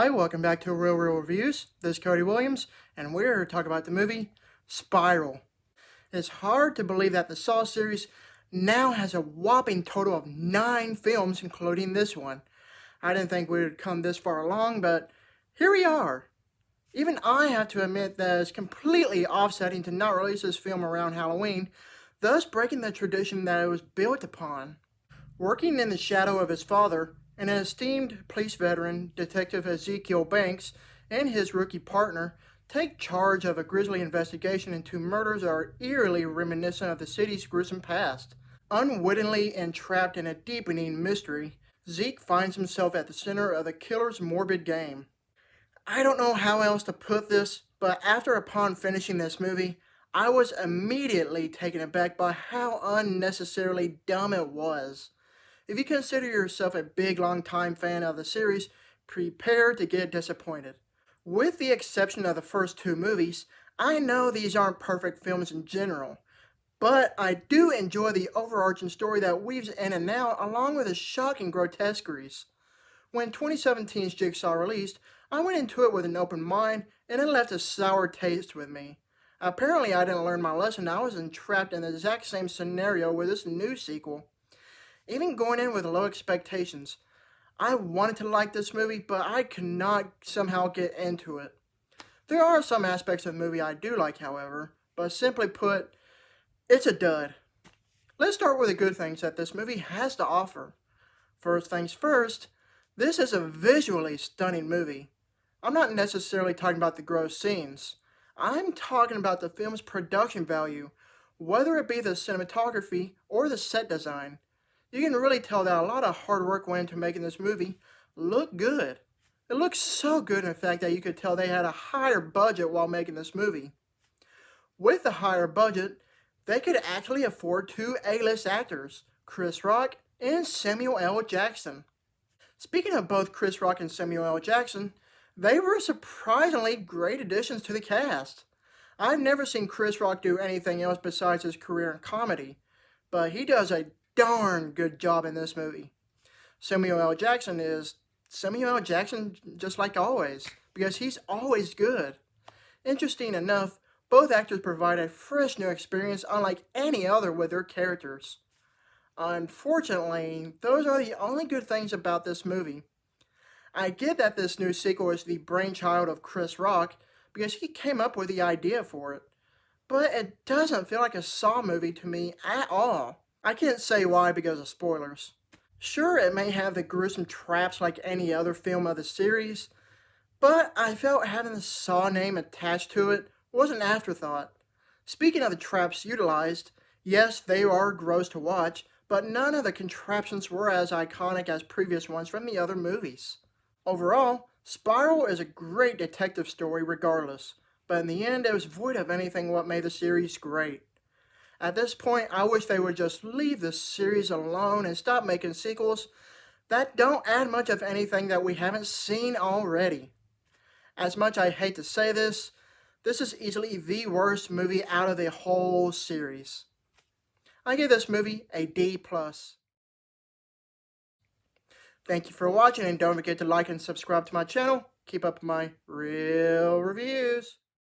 Hi, welcome back to Real Reviews. This is Cody Williams, and we're here to talk about the movie Spiral. It's hard to believe that the Saw series now has a whopping total of 9 films, including this one. I didn't think we would come this far along, but here we are. Even I have to admit that it's completely offsetting to not release this film around Halloween, thus breaking the tradition that it was built upon. Working in the shadow of his father, an esteemed police veteran, Detective Ezekiel Banks, and his rookie partner take charge of a grisly investigation into murders that are eerily reminiscent of the city's gruesome past. Unwittingly entrapped in a deepening mystery, Zeke finds himself at the center of the killer's morbid game. I don't know how else to put this, but upon finishing this movie, I was immediately taken aback by how unnecessarily dumb it was. If you consider yourself a big long-time fan of the series, prepare to get disappointed. With the exception of the first 2 movies, I know these aren't perfect films in general, but I do enjoy the overarching story that weaves in and out along with the shocking grotesqueries. When 2017's Jigsaw released, I went into it with an open mind and it left a sour taste with me. Apparently I didn't learn my lesson. I was entrapped in the exact same scenario with this new sequel. Even going in with low expectations, I wanted to like this movie, but I could not somehow get into it. There are some aspects of the movie I do like, however, but simply put, it's a dud. Let's start with the good things that this movie has to offer. First things first, this is a visually stunning movie. I'm not necessarily talking about the gross scenes. I'm talking about the film's production value, whether it be the cinematography or the set design. You can really tell that a lot of hard work went into making this movie look good. It looks so good, in fact, that you could tell they had a higher budget while making this movie. With the higher budget, they could actually afford 2 A-list actors, Chris Rock and Samuel L. Jackson. Speaking of both Chris Rock and Samuel L. Jackson, they were surprisingly great additions to the cast. I've never seen Chris Rock do anything else besides his career in comedy, but he does a darn good job in this movie. Samuel L. Jackson is Samuel L. Jackson just like always, because he's always good. Interesting enough, both actors provide a fresh new experience unlike any other with their characters. Unfortunately, those are the only good things about this movie. I get that this new sequel is the brainchild of Chris Rock because he came up with the idea for it, but it doesn't feel like a Saw movie to me at all. I can't say why because of spoilers. Sure, it may have the gruesome traps like any other film of the series, but I felt having the Saw name attached to it was an afterthought. Speaking of the traps utilized, yes, they are gross to watch, but none of the contraptions were as iconic as previous ones from the other movies. Overall, Spiral is a great detective story regardless, but in the end it was void of anything what made the series great. At this point, I wish they would just leave the series alone and stop making sequels that don't add much of anything that we haven't seen already. As much I hate to say this, this is easily the worst movie out of the whole series. I give this movie a D+. Thank you for watching, and don't forget to like and subscribe to my channel. Keep up my real reviews.